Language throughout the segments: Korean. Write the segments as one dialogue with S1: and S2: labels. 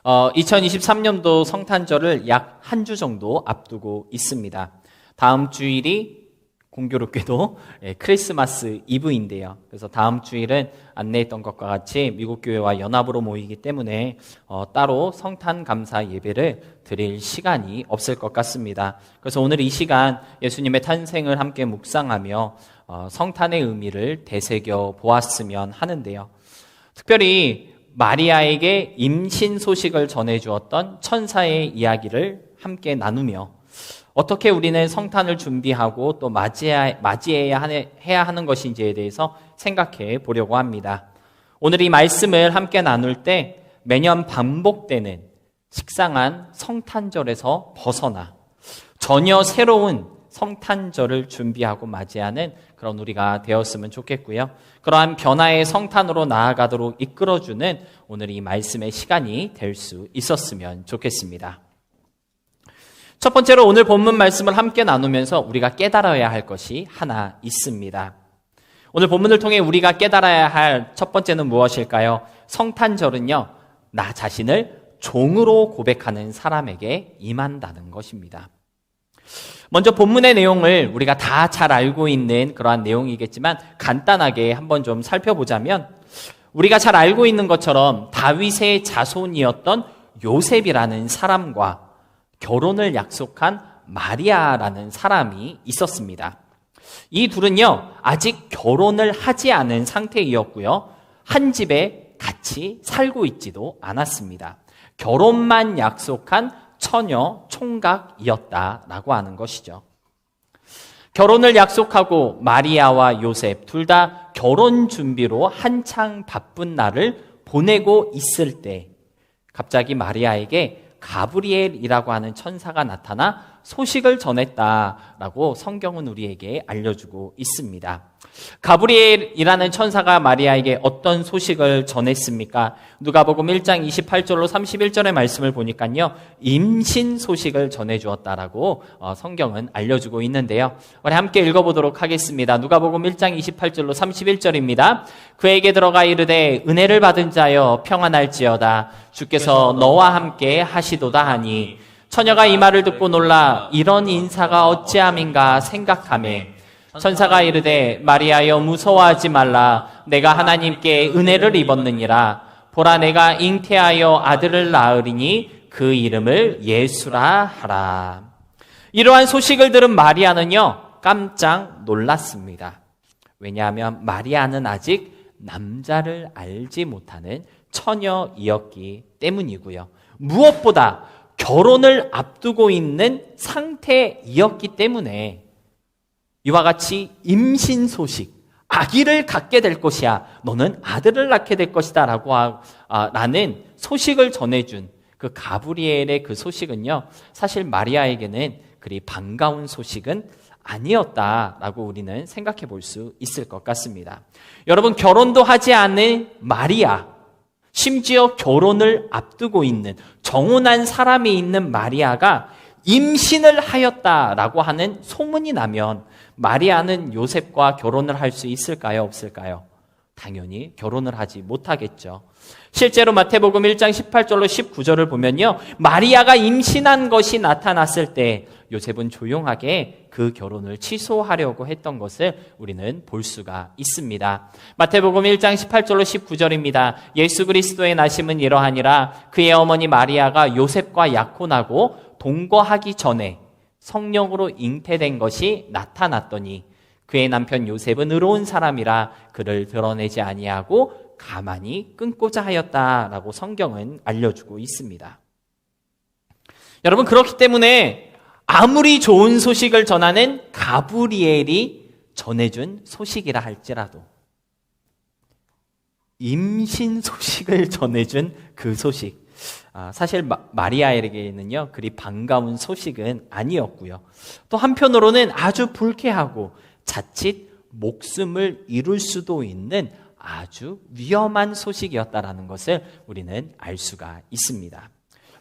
S1: 2023년도 성탄절을 약 한 주 정도 앞두고 있습니다. 다음 주일이 공교롭게도 크리스마스 이브인데요. 그래서 다음 주일은 안내했던 것과 같이 미국 교회와 연합으로 모이기 때문에 따로 성탄 감사 예배를 드릴 시간이 없을 것 같습니다. 그래서 오늘 이 시간 예수님의 탄생을 함께 묵상하며 성탄의 의미를 되새겨 보았으면 하는데요. 특별히 마리아에게 임신 소식을 전해주었던 천사의 이야기를 함께 나누며 어떻게 우리는 성탄을 준비하고 또 맞이해야 하는 것인지에 대해서 생각해 보려고 합니다. 오늘 이 말씀을 함께 나눌 때 매년 반복되는 식상한 성탄절에서 벗어나 전혀 새로운 성탄절을 준비하고 맞이하는 그런 우리가 되었으면 좋겠고요. 그러한 변화의 성탄으로 나아가도록 이끌어주는 오늘 이 말씀의 시간이 될 수 있었으면 좋겠습니다. 첫 번째로 오늘 본문 말씀을 함께 나누면서 우리가 깨달아야 할 것이 하나 있습니다. 오늘 본문을 통해 우리가 깨달아야 할 첫 번째는 무엇일까요? 성탄절은요, 나 자신을 종으로 고백하는 사람에게 임한다는 것입니다. 먼저 본문의 내용을 우리가 다 잘 알고 있는 그러한 내용이겠지만 간단하게 한번 좀 살펴보자면 우리가 잘 알고 있는 것처럼 다윗의 자손이었던 요셉이라는 사람과 결혼을 약속한 마리아라는 사람이 있었습니다. 이 둘은요, 아직 결혼을 하지 않은 상태이었고요. 한 집에 같이 살고 있지도 않았습니다. 결혼만 약속한 처녀 총각이었다라고 하는 것이죠. 결혼을 약속하고 마리아와 요셉 둘 다 결혼 준비로 한창 바쁜 날을 보내고 있을 때 갑자기 마리아에게 가브리엘이라고 하는 천사가 나타나 소식을 전했다라고 성경은 우리에게 알려주고 있습니다. 가브리엘이라는 천사가 마리아에게 어떤 소식을 전했습니까? 누가복음 1장 28절로 31절의 말씀을 보니까요, 임신 소식을 전해주었다라고 성경은 알려주고 있는데요. 우리 함께 읽어보도록 하겠습니다. 누가복음 1장 28절로 31절입니다. 그에게 들어가 이르되 은혜를 받은 자여 평안할지어다. 주께서 너와 함께 하시도다 하니 처녀가 이 말을 듣고 놀라 이런 인사가 어찌함인가 생각하매 천사가 이르되 마리아여 무서워하지 말라. 내가 하나님께 은혜를 입었느니라. 보라 내가 잉태하여 아들을 낳으리니 그 이름을 예수라 하라. 이러한 소식을 들은 마리아는요, 깜짝 놀랐습니다. 왜냐하면 마리아는 아직 남자를 알지 못하는 처녀이었기 때문이고요. 무엇보다 결혼을 앞두고 있는 상태이었기 때문에 이와 같이 임신 소식, 아기를 갖게 될 것이야, 너는 아들을 낳게 될 것이다 라는 소식을 전해준 그 가브리엘의 그 소식은요, 사실 마리아에게는 그리 반가운 소식은 아니었다라고 우리는 생각해 볼 수 있을 것 같습니다. 여러분, 결혼도 하지 않은 마리아, 심지어 결혼을 앞두고 있는 정혼한 사람이 있는 마리아가 임신을 하였다라고 하는 소문이 나면 마리아는 요셉과 결혼을 할 수 있을까요? 없을까요? 당연히 결혼을 하지 못하겠죠. 실제로 마태복음 1장 18절로 19절을 보면요, 마리아가 임신한 것이 나타났을 때 요셉은 조용하게 그 결혼을 취소하려고 했던 것을 우리는 볼 수가 있습니다. 마태복음 1장 18절로 19절입니다. 예수 그리스도의 나심은 이러하니라. 그의 어머니 마리아가 요셉과 약혼하고 동거하기 전에 성령으로 잉태된 것이 나타났더니 그의 남편 요셉은 의로운 사람이라 그를 드러내지 아니하고 가만히 끊고자 하였다라고 성경은 알려주고 있습니다. 여러분, 그렇기 때문에 아무리 좋은 소식을 전하는 가브리엘이 전해준 소식이라 할지라도 임신 소식을 전해준 그 소식, 사실 마리아에게는요, 그리 반가운 소식은 아니었고요. 또 한편으로는 아주 불쾌하고 자칫 목숨을 잃을 수도 있는 아주 위험한 소식이었다라는 것을 우리는 알 수가 있습니다.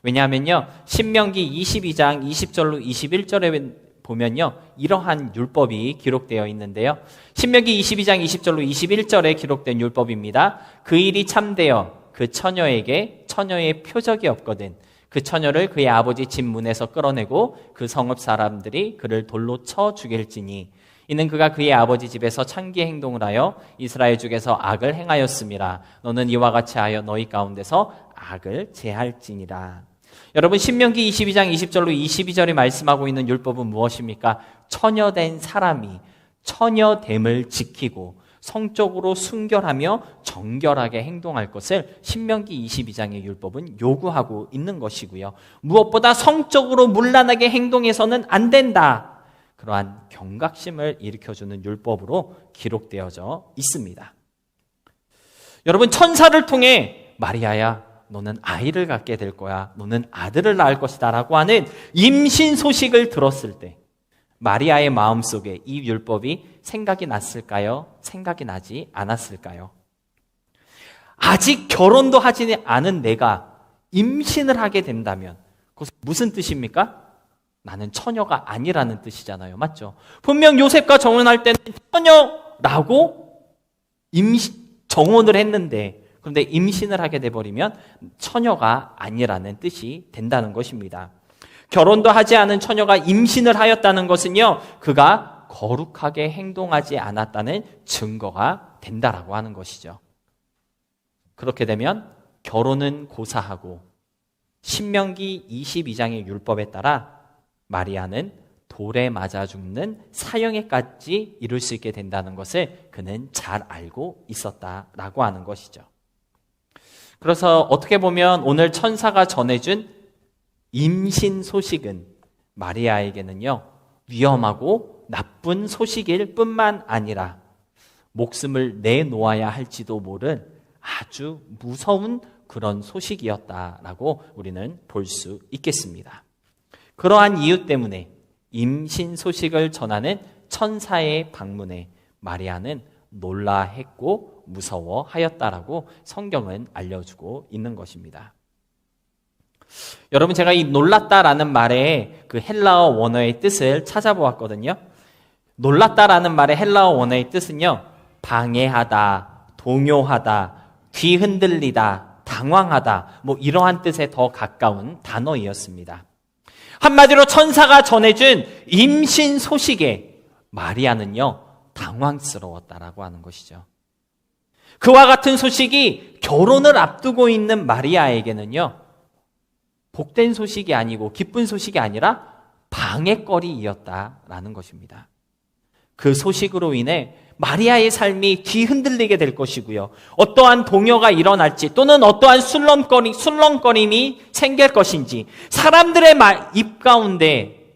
S1: 왜냐하면요, 신명기 22장 20절로 21절에 보면요, 이러한 율법이 기록되어 있는데요. 신명기 22장 20절로 21절에 기록된 율법입니다. 그 일이 참되어 그 처녀에게 처녀의 표적이 없거든. 그 처녀를 그의 아버지 집 문에서 끌어내고 그 성읍 사람들이 그를 돌로 쳐 죽일지니 이는 그가 그의 아버지 집에서 창기 행동을 하여 이스라엘 중에서 악을 행하였음이라. 너는 이와 같이 하여 너희 가운데서 악을 제할지니라. 여러분, 신명기 22장 20절로 22절이 말씀하고 있는 율법은 무엇입니까? 처녀된 사람이 처녀됨을 지키고 성적으로 순결하며 정결하게 행동할 것을 신명기 22장의 율법은 요구하고 있는 것이고요. 무엇보다 성적으로 문란하게 행동해서는 안 된다. 그러한 경각심을 일으켜주는 율법으로 기록되어져 있습니다. 여러분, 천사를 통해 마리아야, 너는 아이를 갖게 될 거야. 너는 아들을 낳을 것이다 라고 하는 임신 소식을 들었을 때 마리아의 마음속에 이 율법이 생각이 났을까요? 생각이 나지 않았을까요? 아직 결혼도 하지 않은 내가 임신을 하게 된다면 그것은 무슨 뜻입니까? 나는 처녀가 아니라는 뜻이잖아요. 맞죠? 분명 요셉과 정혼할 때는 처녀라고 정혼을 했는데 그런데 임신을 하게 돼버리면 처녀가 아니라는 뜻이 된다는 것입니다. 결혼도 하지 않은 처녀가 임신을 하였다는 것은요, 그가 거룩하게 행동하지 않았다는 증거가 된다라고 하는 것이죠. 그렇게 되면 결혼은 고사하고 신명기 22장의 율법에 따라 마리아는 돌에 맞아 죽는 사형에까지 이룰 수 있게 된다는 것을 그는 잘 알고 있었다라고 하는 것이죠. 그래서 어떻게 보면 오늘 천사가 전해준 임신 소식은 마리아에게는요, 위험하고 나쁜 소식일 뿐만 아니라 목숨을 내놓아야 할지도 모를 아주 무서운 그런 소식이었다라고 우리는 볼 수 있겠습니다. 그러한 이유 때문에 임신 소식을 전하는 천사의 방문에 마리아는 놀라했고 무서워하였다라고 성경은 알려주고 있는 것입니다. 여러분, 제가 이 놀랐다라는 말의 그 헬라어 원어의 뜻을 찾아보았거든요. 놀랐다라는 말의 헬라어 원어의 뜻은요, 방해하다, 동요하다, 귀 흔들리다, 당황하다, 이러한 뜻에 더 가까운 단어이었습니다. 한마디로 천사가 전해준 임신 소식에 마리아는요, 당황스러웠다라고 하는 것이죠. 그와 같은 소식이 결혼을 앞두고 있는 마리아에게는요, 복된 소식이 아니고 기쁜 소식이 아니라 방해거리이었다라는 것입니다. 그 소식으로 인해 마리아의 삶이 뒤흔들리게 될 것이고요. 어떠한 동요가 일어날지 또는 어떠한 술렁거림이 생길 것인지 사람들의 입 가운데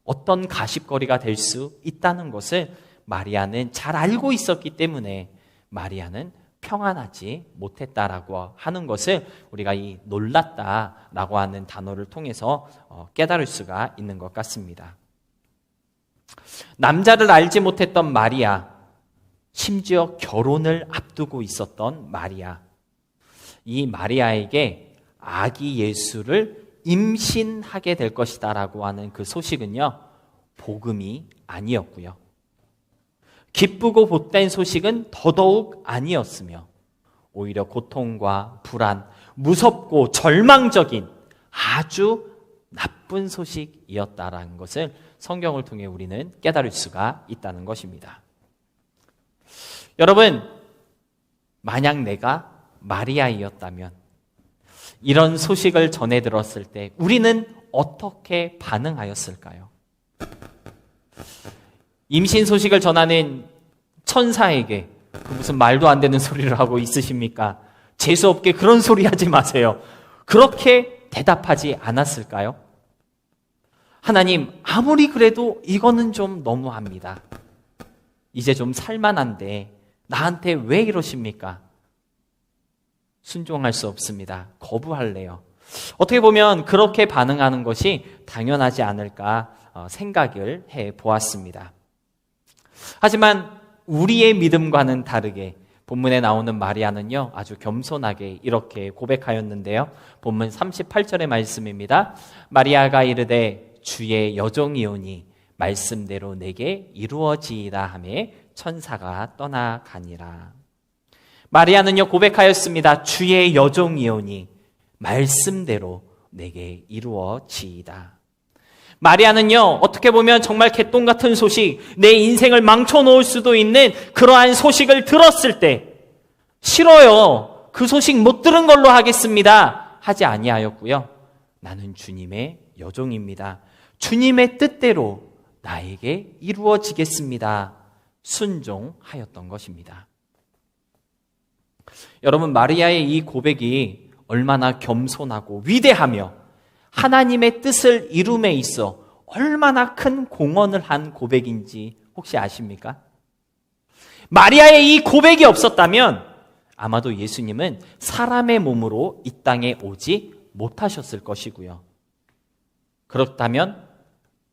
S1: 어떤 가십거리가 될 수 있다는 것을 마리아는 잘 알고 있었기 때문에 마리아는 평안하지 못했다라고 하는 것을 우리가 이 놀랐다라고 하는 단어를 통해서 깨달을 수가 있는 것 같습니다. 남자를 알지 못했던 마리아, 심지어 결혼을 앞두고 있었던 마리아, 이 마리아에게 아기 예수를 임신하게 될 것이다라고 하는 그 소식은요, 복음이 아니었고요. 기쁘고 복된 소식은 더더욱 아니었으며 오히려 고통과 불안, 무섭고 절망적인 아주 나쁜 소식이었다라는 것을 성경을 통해 우리는 깨달을 수가 있다는 것입니다. 여러분, 만약 내가 마리아이었다면 이런 소식을 전해 들었을 때 우리는 어떻게 반응하였을까요? 임신 소식을 전하는 천사에게 무슨 말도 안 되는 소리를 하고 있으십니까? 재수없게 그런 소리 하지 마세요. 그렇게 대답하지 않았을까요? 하나님, 아무리 그래도 이거는 좀 너무합니다. 이제 좀 살만한데 나한테 왜 이러십니까? 순종할 수 없습니다. 거부할래요. 어떻게 보면 그렇게 반응하는 것이 당연하지 않을까 생각을 해보았습니다. 하지만 우리의 믿음과는 다르게 본문에 나오는 마리아는요, 아주 겸손하게 이렇게 고백하였는데요. 본문 38절의 말씀입니다. 마리아가 이르되 주의 여종이오니 말씀대로 내게 이루어지이다 하며 천사가 떠나가니라. 마리아는요, 고백하였습니다. 주의 여종이오니, 말씀대로 내게 이루어지이다. 마리아는요, 어떻게 보면 정말 개똥 같은 소식, 내 인생을 망쳐놓을 수도 있는 그러한 소식을 들었을 때 싫어요. 그 소식 못 들은 걸로 하겠습니다. 하지 아니하였고요. 나는 주님의 여종입니다. 주님의 뜻대로 나에게 이루어지겠습니다. 순종하였던 것입니다. 여러분, 마리아의 이 고백이 얼마나 겸손하고 위대하며 하나님의 뜻을 이룸에 있어 얼마나 큰 공헌을 한 고백인지 혹시 아십니까? 마리아의 이 고백이 없었다면 아마도 예수님은 사람의 몸으로 이 땅에 오지 못하셨을 것이고요. 그렇다면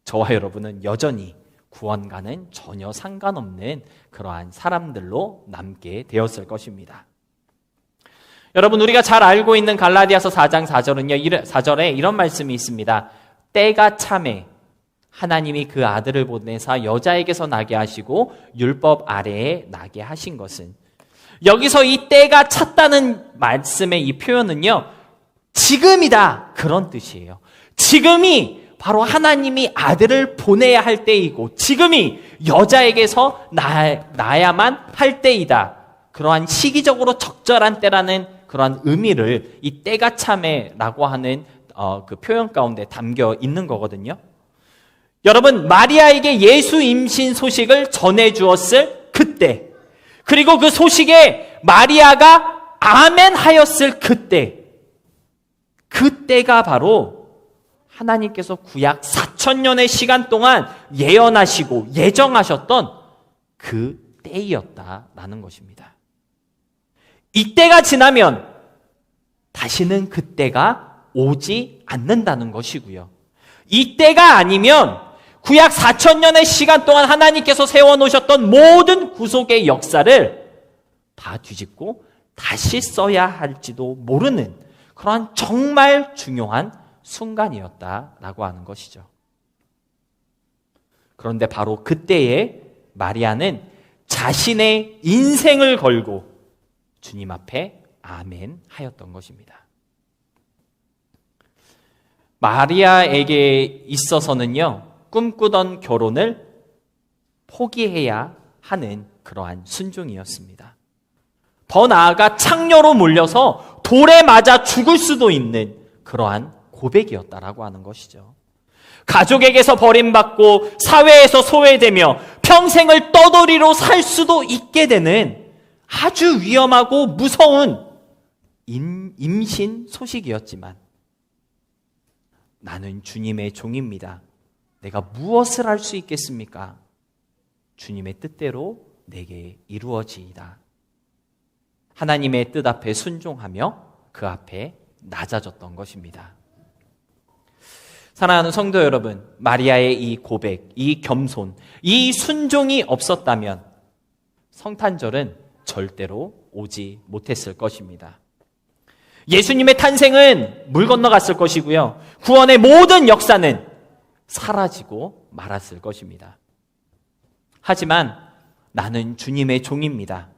S1: 저와 여러분은 여전히 구원과는 전혀 상관없는 그러한 사람들로 남게 되었을 것입니다. 여러분, 우리가 잘 알고 있는 갈라디아서 4장 4절에 이런 말씀이 있습니다. 때가 참에 하나님이 그 아들을 보내사 여자에게서 나게 하시고 율법 아래에 나게 하신 것은, 여기서 이 때가 찼다는 말씀의 이 표현은요, 지금이다, 그런 뜻이에요. 지금이 바로 하나님이 아들을 보내야 할 때이고 지금이 여자에게서 나야만 할 때이다. 그러한 시기적으로 적절한 때라는 그러한 의미를 이 때가 참에라고 하는 그 표현 가운데 담겨 있는 거거든요. 여러분, 마리아에게 예수 임신 소식을 전해주었을 그때, 그리고 그 소식에 마리아가 아멘 하였을 그때가 바로 하나님께서 구약 4,000년의 시간 동안 예언하시고 예정하셨던 그 때이었다라는 것입니다. 이때가 지나면 다시는 그때가 오지 않는다는 것이고요. 이때가 아니면 구약 4,000년의 시간 동안 하나님께서 세워놓으셨던 모든 구속의 역사를 다 뒤집고 다시 써야 할지도 모르는 그러한 정말 중요한 순간이었다라고 하는 것이죠. 그런데 바로 그때에 마리아는 자신의 인생을 걸고 주님 앞에 아멘 하였던 것입니다. 마리아에게 있어서는요, 꿈꾸던 결혼을 포기해야 하는 그러한 순종이었습니다. 더 나아가 창녀로 몰려서 돌에 맞아 죽을 수도 있는 그러한 고백이었다라고 하는 것이죠. 가족에게서 버림받고 사회에서 소외되며 평생을 떠돌이로 살 수도 있게 되는 아주 위험하고 무서운 임신 소식이었지만, 나는 주님의 종입니다. 내가 무엇을 할 수 있겠습니까? 주님의 뜻대로 내게 이루어지이다. 하나님의 뜻 앞에 순종하며 그 앞에 낮아졌던 것입니다. 사랑하는 성도 여러분, 마리아의 이 고백, 이 겸손, 이 순종이 없었다면 성탄절은 절대로 오지 못했을 것입니다. 예수님의 탄생은 물 건너갔을 것이고요. 구원의 모든 역사는 사라지고 말았을 것입니다. 하지만 나는 주님의 종입니다.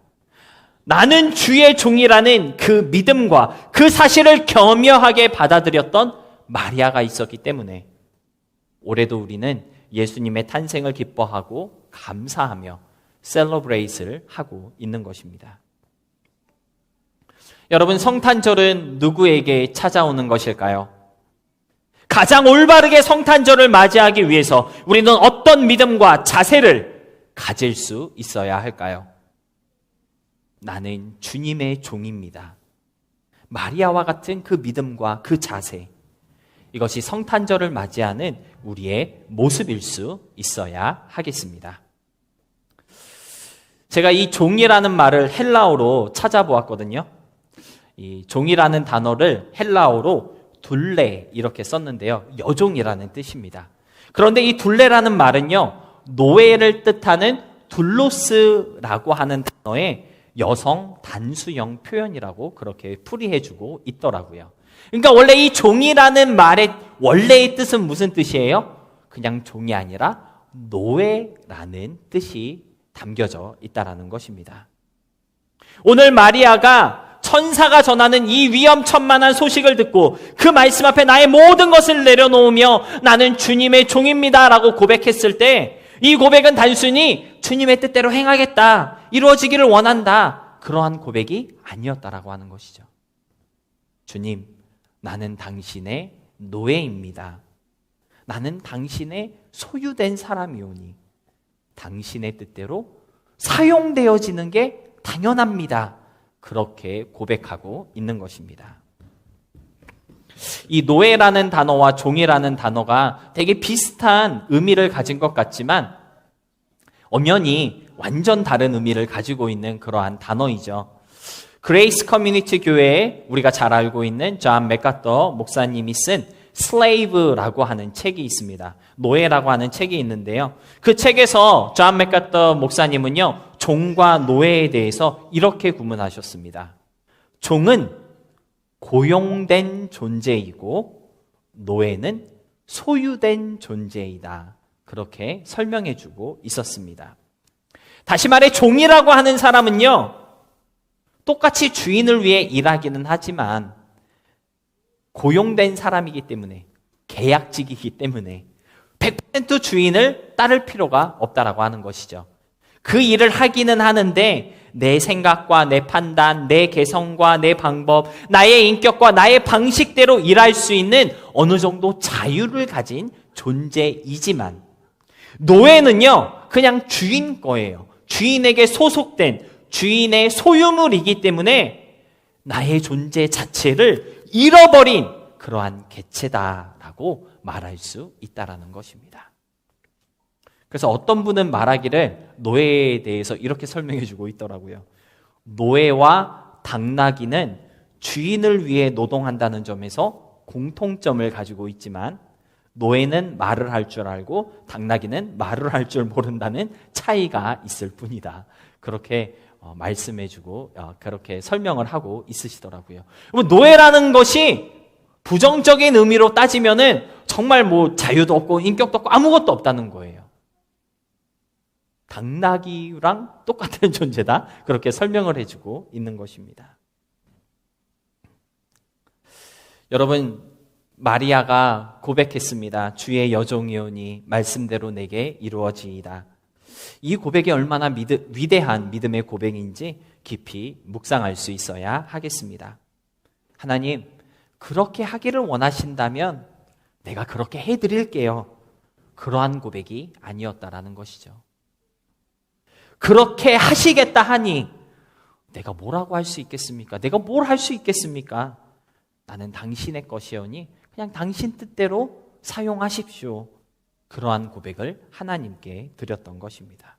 S1: 나는 주의 종이라는 그 믿음과 그 사실을 겸허하게 받아들였던 마리아가 있었기 때문에 올해도 우리는 예수님의 탄생을 기뻐하고 감사하며 셀러브레이트를 하고 있는 것입니다. 여러분, 성탄절은 누구에게 찾아오는 것일까요? 가장 올바르게 성탄절을 맞이하기 위해서 우리는 어떤 믿음과 자세를 가질 수 있어야 할까요? 나는 주님의 종입니다. 마리아와 같은 그 믿음과 그 자세, 이것이 성탄절을 맞이하는 우리의 모습일 수 있어야 하겠습니다. 제가 이 종이라는 말을 헬라어로 찾아보았거든요. 이 종이라는 단어를 헬라어로 둘레 이렇게 썼는데요. 여종이라는 뜻입니다. 그런데 이 둘레라는 말은요, 노예를 뜻하는 둘로스라고 하는 단어의 여성 단수형 표현이라고 그렇게 풀이해주고 있더라고요. 그러니까 원래 이 종이라는 말의 원래의 뜻은 무슨 뜻이에요? 그냥 종이 아니라 노예라는 뜻이 담겨져 있다라는 것입니다. 오늘 마리아가 천사가 전하는 이 위험천만한 소식을 듣고 그 말씀 앞에 나의 모든 것을 내려놓으며 나는 주님의 종입니다 라고 고백했을 때 이 고백은 단순히 주님의 뜻대로 행하겠다, 이루어지기를 원한다, 그러한 고백이 아니었다라고 하는 것이죠. 주님, 나는 당신의 노예입니다. 나는 당신의 소유된 사람이오니 당신의 뜻대로 사용되어지는 게 당연합니다. 그렇게 고백하고 있는 것입니다. 이 노예라는 단어와 종이라는 단어가 되게 비슷한 의미를 가진 것 같지만 엄연히 완전 다른 의미를 가지고 있는 그러한 단어이죠. 그레이스 커뮤니티 교회에 우리가 잘 알고 있는 존 맥카터 목사님이 쓴 슬레이브라고 하는 책이 있습니다. 노예라고 하는 책이 있는데요. 그 책에서 존 맥카터 목사님은요, 종과 노예에 대해서 이렇게 구문하셨습니다. 종은 고용된 존재이고 노예는 소유된 존재이다. 그렇게 설명해주고 있었습니다. 다시 말해 종이라고 하는 사람은요, 똑같이 주인을 위해 일하기는 하지만 고용된 사람이기 때문에, 계약직이기 때문에 100% 주인을 따를 필요가 없다라고 하는 것이죠. 그 일을 하기는 하는데 내 생각과 내 판단, 내 개성과 내 방법, 나의 인격과 나의 방식대로 일할 수 있는 어느 정도 자유를 가진 존재이지만 노예는요, 그냥 주인 거예요. 주인에게 소속된 주인의 소유물이기 때문에 나의 존재 자체를 잃어버린 그러한 개체다라고 말할 수 있다라는 것입니다. 그래서 어떤 분은 말하기를 노예에 대해서 이렇게 설명해 주고 있더라고요. 노예와 당나귀는 주인을 위해 노동한다는 점에서 공통점을 가지고 있지만 노예는 말을 할 줄 알고 당나귀는 말을 할 줄 모른다는 차이가 있을 뿐이다. 그렇게 말씀해 주고 그렇게 설명을 하고 있으시더라고요. 노예라는 것이 부정적인 의미로 따지면은 정말 뭐 자유도 없고 인격도 없고 아무것도 없다는 거예요. 당나귀랑 똑같은 존재다. 그렇게 설명을 해주고 있는 것입니다. 여러분, 마리아가 고백했습니다. 주의 여종이오니 말씀대로 내게 이루어지이다. 이 고백이 얼마나 위대한 믿음의 고백인지 깊이 묵상할 수 있어야 하겠습니다. 하나님, 그렇게 하기를 원하신다면 내가 그렇게 해드릴게요. 그러한 고백이 아니었다라는 것이죠. 그렇게 하시겠다 하니 내가 뭐라고 할 수 있겠습니까? 내가 뭘 할 수 있겠습니까? 나는 당신의 것이오니 그냥 당신 뜻대로 사용하십시오. 그러한 고백을 하나님께 드렸던 것입니다.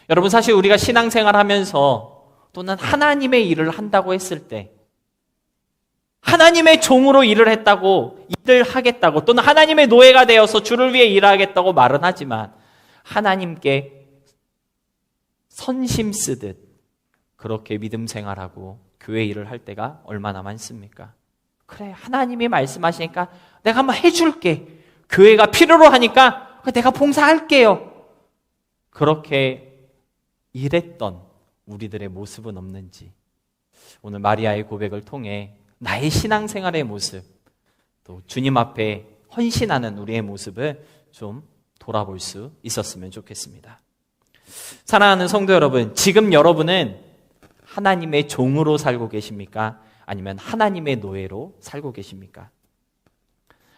S1: 여러분, 사실 우리가 신앙생활 하면서 또는 하나님의 일을 한다고 했을 때 하나님의 종으로 일을 했다고, 일을 하겠다고, 또는 하나님의 노예가 되어서 주를 위해 일하겠다고 말은 하지만 하나님께 선심 쓰듯 그렇게 믿음 생활하고 교회 일을 할 때가 얼마나 많습니까? 그래, 하나님이 말씀하시니까 내가 한번 해줄게. 교회가 필요로 하니까 내가 봉사할게요. 그렇게 일했던 우리들의 모습은 없는지, 오늘 마리아의 고백을 통해 나의 신앙생활의 모습, 또 주님 앞에 헌신하는 우리의 모습을 좀 돌아볼 수 있었으면 좋겠습니다. 사랑하는 성도 여러분, 지금 여러분은 하나님의 종으로 살고 계십니까? 아니면 하나님의 노예로 살고 계십니까?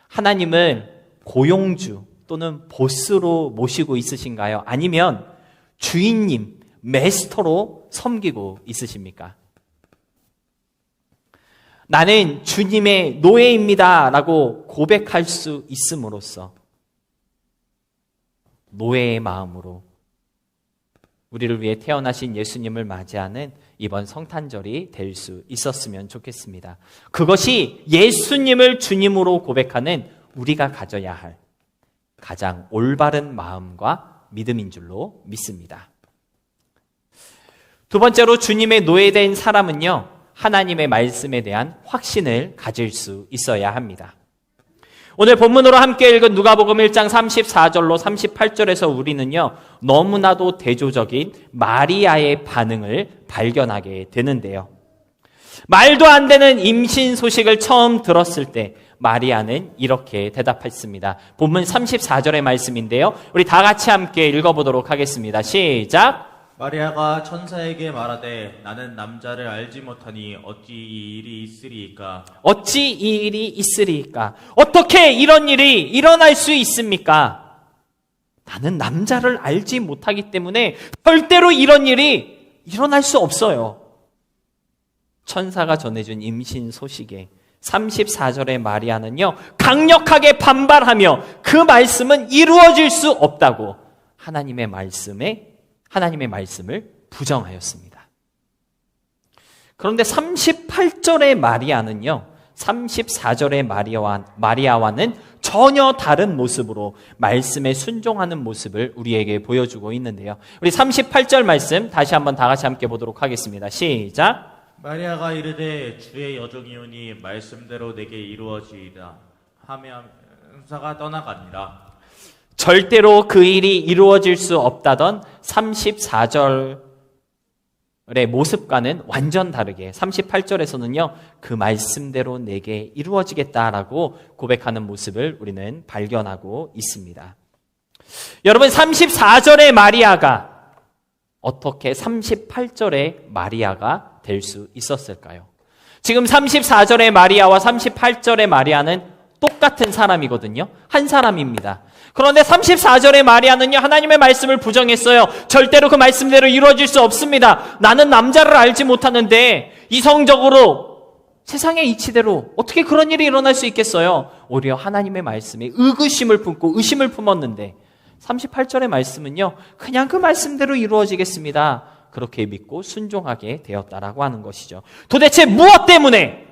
S1: 하나님을 고용주 또는 보스로 모시고 있으신가요? 아니면 주인님, 메스터로 섬기고 있으십니까? 나는 주님의 노예입니다 라고 고백할 수 있음으로써 노예의 마음으로 우리를 위해 태어나신 예수님을 맞이하는 이번 성탄절이 될 수 있었으면 좋겠습니다. 그것이 예수님을 주님으로 고백하는 우리가 가져야 할 가장 올바른 마음과 믿음인 줄로 믿습니다. 두 번째로, 주님의 노예된 사람은요, 하나님의 말씀에 대한 확신을 가질 수 있어야 합니다. 오늘 본문으로 함께 읽은 누가복음 1장 34절로 38절에서 우리는요, 너무나도 대조적인 마리아의 반응을 발견하게 되는데요. 말도 안 되는 임신 소식을 처음 들었을 때 마리아는 이렇게 대답했습니다. 본문 34절의 말씀인데요. 우리 다 같이 함께 읽어보도록 하겠습니다. 시작!
S2: 마리아가 천사에게 말하되 나는 남자를 알지 못하니 어찌 이 일이 있으리이까?
S1: 어찌 이 일이 있으리이까? 어떻게 이런 일이 일어날 수 있습니까? 나는 남자를 알지 못하기 때문에 절대로 이런 일이 일어날 수 없어요. 천사가 전해준 임신 소식에 34절의 마리아는요, 강력하게 반발하며 그 말씀은 이루어질 수 없다고 하나님의 말씀을 부정하였습니다. 그런데 38절의 마리아는요, 34절의 마리아와는 전혀 다른 모습으로 말씀에 순종하는 모습을 우리에게 보여주고 있는데요. 우리 38절 말씀 다시 한번 다 같이 함께 보도록 하겠습니다. 시작!
S2: 마리아가 이르되 주의 여종이오니 말씀대로 내게 이루어지이다 하며 천사가 떠나가니라.
S1: 절대로 그 일이 이루어질 수 없다던 34절의 모습과는 완전 다르게 38절에서는요, 그 말씀대로 내게 이루어지겠다라고 고백하는 모습을 우리는 발견하고 있습니다. 여러분, 34절의 마리아가 어떻게 38절의 마리아가 될 수 있었을까요? 지금 34절의 마리아와 38절의 마리아는 똑같은 사람이거든요. 한 사람입니다. 그런데 34절의 마리아는요, 하나님의 말씀을 부정했어요. 절대로 그 말씀대로 이루어질 수 없습니다. 나는 남자를 알지 못하는데 이성적으로 세상의 이치대로 어떻게 그런 일이 일어날 수 있겠어요? 오히려 하나님의 말씀에 의구심을 품고 의심을 품었는데 38절의 말씀은요, 그냥 그 말씀대로 이루어지겠습니다. 그렇게 믿고 순종하게 되었다라고 하는 것이죠. 도대체 무엇 때문에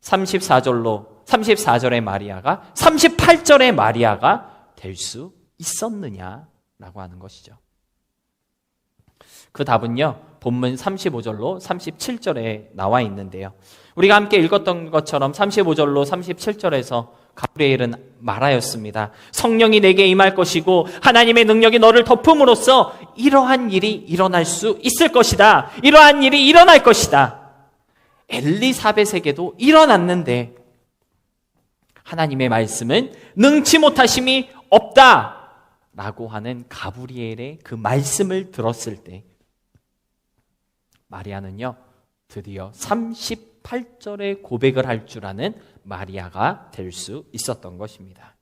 S1: 34절의 마리아가 38절의 마리아가 될 수 있었느냐라고 하는 것이죠. 그 답은요, 본문 35절로 37절에 나와 있는데요. 우리가 함께 읽었던 것처럼 35절로 37절에서 가브리엘은 말하였습니다. 성령이 내게 임할 것이고 하나님의 능력이 너를 덮음으로써 이러한 일이 일어날 수 있을 것이다. 이러한 일이 일어날 것이다. 엘리사벳에게도 일어났는데 하나님의 말씀은 능치 못하심이 없다라고 하는 가브리엘의 그 말씀을 들었을 때 마리아는요, 드디어 38절의 고백을 할 줄 아는 마리아가 될 수 있었던 것입니다.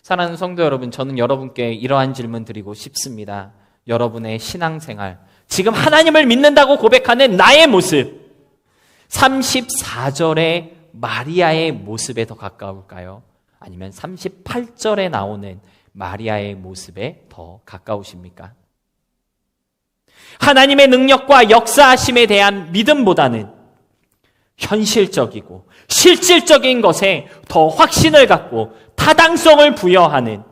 S1: 사랑하는 성도 여러분, 저는 여러분께 이러한 질문 드리고 싶습니다. 여러분의 신앙생활, 지금 하나님을 믿는다고 고백하는 나의 모습, 34절의 마리아의 모습에 더 가까울까요? 아니면 38절에 나오는 마리아의 모습에 더 가까우십니까? 하나님의 능력과 역사하심에 대한 믿음보다는 현실적이고 실질적인 것에 더 확신을 갖고 타당성을 부여하는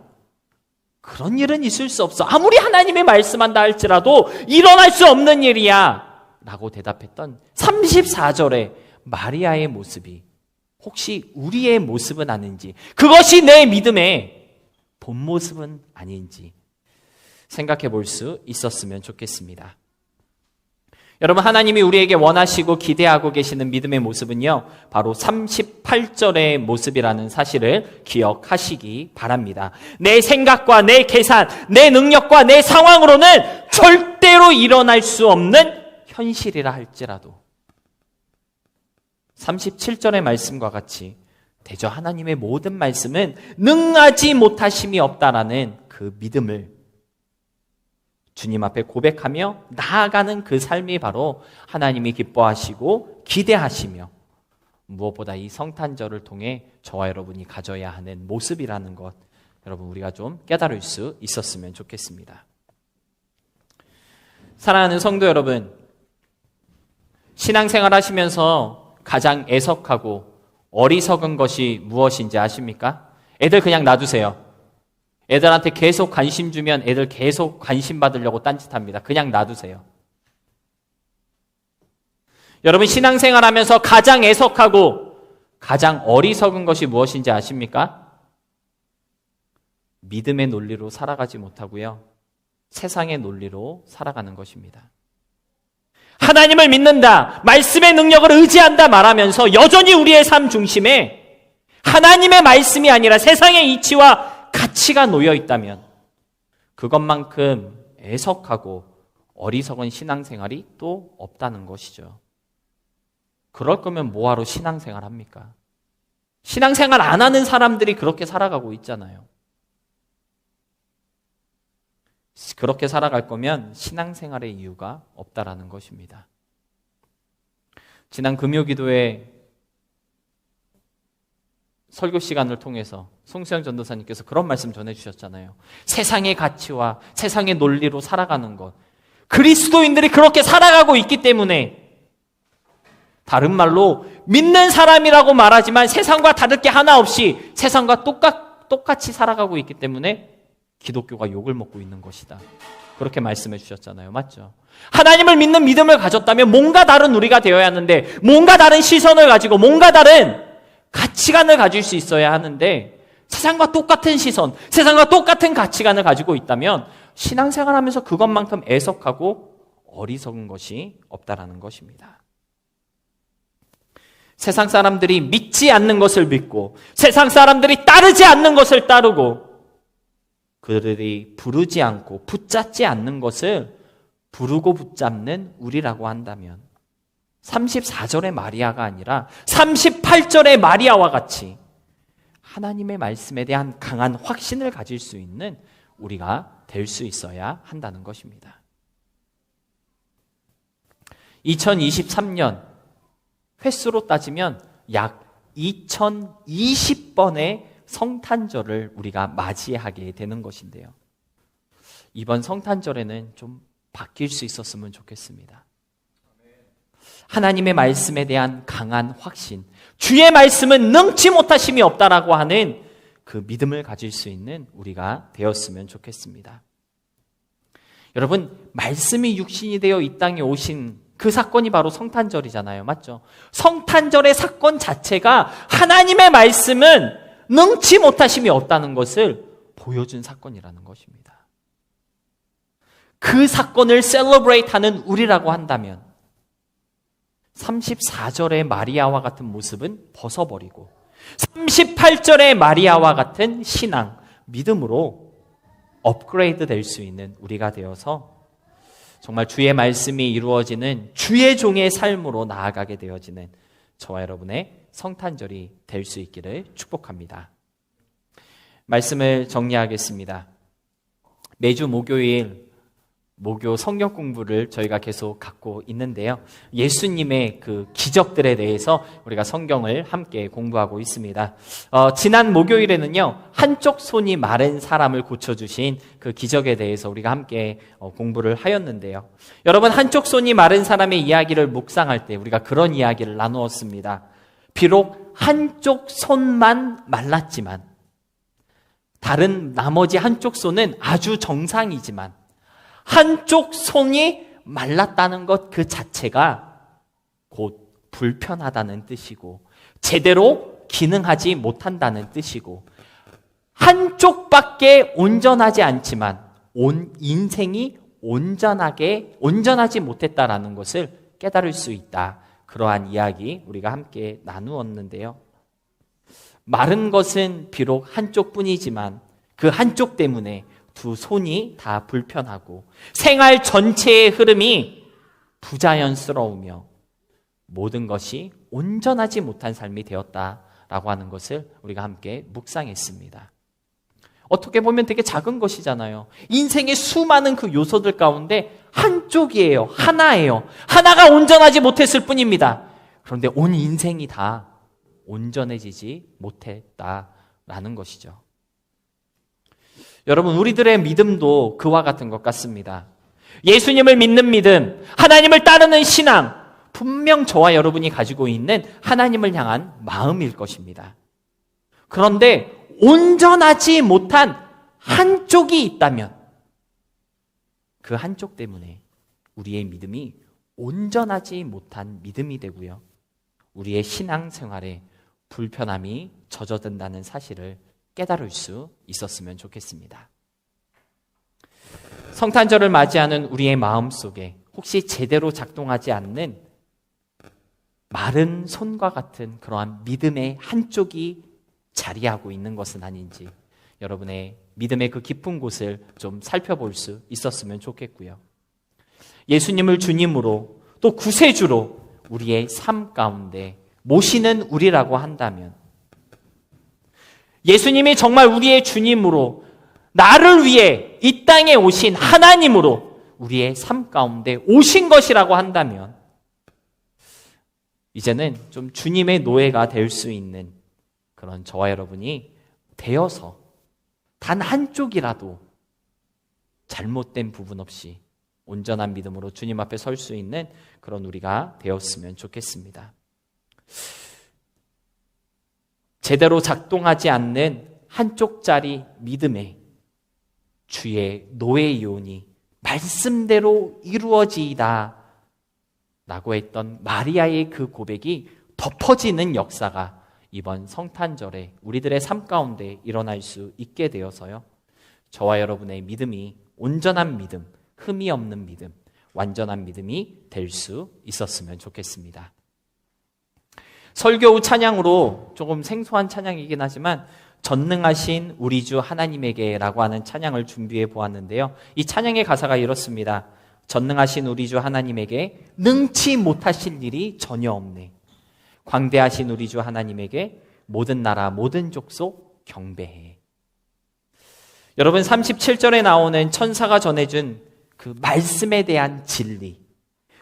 S1: 그런 일은 있을 수 없어. 아무리 하나님의 말씀한다 할지라도 일어날 수 없는 일이야 라고 대답했던 34절의 마리아의 모습이 혹시 우리의 모습은 아닌지, 그것이 내 믿음의 본 모습은 아닌지 생각해 볼 수 있었으면 좋겠습니다. 여러분, 하나님이 우리에게 원하시고 기대하고 계시는 믿음의 모습은요, 바로 38절의 모습이라는 사실을 기억하시기 바랍니다. 내 생각과 내 계산, 내 능력과 내 상황으로는 절대로 일어날 수 없는 현실이라 할지라도 37절의 말씀과 같이 대저 하나님의 모든 말씀은 능하지 못하심이 없다라는 그 믿음을 주님 앞에 고백하며 나아가는 그 삶이 바로 하나님이 기뻐하시고 기대하시며 무엇보다 이 성탄절을 통해 저와 여러분이 가져야 하는 모습이라는 것, 여러분 우리가 좀 깨달을 수 있었으면 좋겠습니다. 사랑하는 성도 여러분, 신앙생활 하시면서 가장 애석하고 어리석은 것이 무엇인지 아십니까? 애들 그냥 놔두세요. 애들한테 계속 관심 주면 애들 계속 관심 받으려고 딴짓합니다. 그냥 놔두세요. 여러분, 신앙생활 하면서 가장 애석하고 가장 어리석은 것이 무엇인지 아십니까? 믿음의 논리로 살아가지 못하고요, 세상의 논리로 살아가는 것입니다. 하나님을 믿는다, 말씀의 능력을 의지한다 말하면서 여전히 우리의 삶 중심에 하나님의 말씀이 아니라 세상의 이치와 가치가 놓여 있다면 그것만큼 애석하고 어리석은 신앙생활이 또 없다는 것이죠. 그럴 거면 뭐하러 신앙생활 합니까? 신앙생활 안 하는 사람들이 그렇게 살아가고 있잖아요. 그렇게 살아갈 거면 신앙생활의 이유가 없다라는 것입니다. 지난 금요기도에 설교 시간을 통해서 송수영 전도사님께서 그런 말씀 전해주셨잖아요. 세상의 가치와 세상의 논리로 살아가는 것, 그리스도인들이 그렇게 살아가고 있기 때문에, 다른 말로 믿는 사람이라고 말하지만 세상과 다를 게 하나 없이 세상과 똑같이 살아가고 있기 때문에 기독교가 욕을 먹고 있는 것이다. 그렇게 말씀해 주셨잖아요. 맞죠? 하나님을 믿는 믿음을 가졌다면 뭔가 다른 우리가 되어야 하는데, 뭔가 다른 시선을 가지고 뭔가 다른 가치관을 가질 수 있어야 하는데, 세상과 똑같은 시선, 세상과 똑같은 가치관을 가지고 있다면 신앙생활하면서 그것만큼 애석하고 어리석은 것이 없다라는 것입니다. 세상 사람들이 믿지 않는 것을 믿고 세상 사람들이 따르지 않는 것을 따르고 그들이 부르지 않고 붙잡지 않는 것을 부르고 붙잡는 우리라고 한다면 34절의 마리아가 아니라 38절의 마리아와 같이 하나님의 말씀에 대한 강한 확신을 가질 수 있는 우리가 될 수 있어야 한다는 것입니다. 2023년 횟수로 따지면 약 2020번의 성탄절을 우리가 맞이하게 되는 것인데요. 이번 성탄절에는 좀 바뀔 수 있었으면 좋겠습니다. 하나님의 말씀에 대한 강한 확신, 주의 말씀은 능치 못하심이 없다라고 하는 그 믿음을 가질 수 있는 우리가 되었으면 좋겠습니다. 여러분, 말씀이 육신이 되어 이 땅에 오신 그 사건이 바로 성탄절이잖아요. 맞죠? 성탄절의 사건 자체가 하나님의 말씀은 능치 못하심이 없다는 것을 보여준 사건이라는 것입니다. 그 사건을 셀러브레이트하는 우리라고 한다면 34절의 마리아와 같은 모습은 벗어버리고 38절의 마리아와 같은 신앙, 믿음으로 업그레이드 될 수 있는 우리가 되어서 정말 주의 말씀이 이루어지는 주의 종의 삶으로 나아가게 되어지는 저와 여러분의 성탄절이 될 수 있기를 축복합니다. 말씀을 정리하겠습니다. 매주 목요일 목요 성경 공부를 저희가 계속 갖고 있는데요. 예수님의 그 기적들에 대해서 우리가 성경을 함께 공부하고 있습니다. 지난 목요일에는요, 한쪽 손이 마른 사람을 고쳐주신 그 기적에 대해서 우리가 함께 공부를 하였는데요. 여러분, 한쪽 손이 마른 사람의 이야기를 묵상할 때 우리가 그런 이야기를 나누었습니다. 비록 한쪽 손만 말랐지만, 다른 나머지 한쪽 손은 아주 정상이지만, 한쪽 손이 말랐다는 것 그 자체가 곧 불편하다는 뜻이고 제대로 기능하지 못한다는 뜻이고 한쪽밖에 온전하지 않지만 온 인생이 온전하지 못했다라는 것을 깨달을 수 있다. 그러한 이야기 우리가 함께 나누었는데요. 마른 것은 비록 한쪽뿐이지만 그 한쪽 때문에 두 손이 다 불편하고 생활 전체의 흐름이 부자연스러우며 모든 것이 온전하지 못한 삶이 되었다라고 하는 것을 우리가 함께 묵상했습니다. 어떻게 보면 되게 작은 것이잖아요. 인생의 수많은 그 요소들 가운데 한쪽이에요. 하나예요. 하나가 온전하지 못했을 뿐입니다. 그런데 온 인생이 다 온전해지지 못했다라는 것이죠. 여러분, 우리들의 믿음도 그와 같은 것 같습니다. 예수님을 믿는 믿음, 하나님을 따르는 신앙, 분명 저와 여러분이 가지고 있는 하나님을 향한 마음일 것입니다. 그런데 온전하지 못한 한쪽이 있다면 그 한쪽 때문에 우리의 믿음이 온전하지 못한 믿음이 되고요. 우리의 신앙생활에 불편함이 젖어든다는 사실을 깨달을 수 있었으면 좋겠습니다. 성탄절을 맞이하는 우리의 마음 속에 혹시 제대로 작동하지 않는 마른 손과 같은 그러한 믿음의 한쪽이 자리하고 있는 것은 아닌지 여러분의 믿음의 그 깊은 곳을 좀 살펴볼 수 있었으면 좋겠고요. 예수님을 주님으로 또 구세주로 우리의 삶 가운데 모시는 우리라고 한다면, 예수님이 정말 우리의 주님으로 나를 위해 이 땅에 오신 하나님으로 우리의 삶 가운데 오신 것이라고 한다면, 이제는 좀 주님의 노예가 될 수 있는 그런 저와 여러분이 되어서 단 한쪽이라도 잘못된 부분 없이 온전한 믿음으로 주님 앞에 설 수 있는 그런 우리가 되었으면 좋겠습니다. 제대로 작동하지 않는 한쪽짜리 믿음에 주의 노예이오니 말씀대로 이루어지이다 라고 했던 마리아의 그 고백이 덮어지는 역사가 이번 성탄절에 우리들의 삶 가운데 일어날 수 있게 되어서요, 저와 여러분의 믿음이 온전한 믿음, 흠이 없는 믿음, 완전한 믿음이 될 수 있었으면 좋겠습니다. 설교 후 찬양으로 조금 생소한 찬양이긴 하지만 전능하신 우리 주 하나님에게 라고 하는 찬양을 준비해 보았는데요, 이 찬양의 가사가 이렇습니다. 전능하신 우리 주 하나님에게 능치 못하실 일이 전혀 없네. 광대하신 우리 주 하나님에게 모든 나라 모든 족속 경배해. 여러분, 37절에 나오는 천사가 전해준 그 말씀에 대한 진리,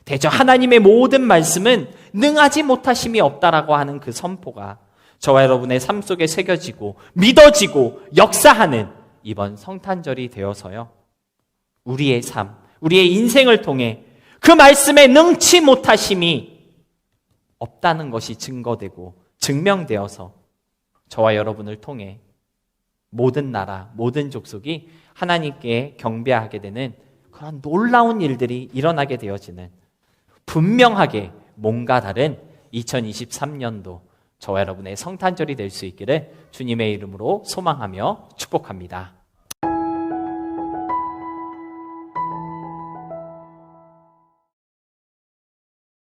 S1: 대저 하나님의 모든 말씀은 능하지 못하심이 없다라고 하는 그 선포가 저와 여러분의 삶 속에 새겨지고 믿어지고 역사하는 이번 성탄절이 되어서요, 우리의 삶, 우리의 인생을 통해 그 말씀에 능치 못하심이 없다는 것이 증거되고 증명되어서 저와 여러분을 통해 모든 나라, 모든 족속이 하나님께 경배하게 되는 그런 놀라운 일들이 일어나게 되어지는, 분명하게 뭔가 다른 2023년도 저와 여러분의 성탄절이 될 수 있기를 주님의 이름으로 소망하며 축복합니다.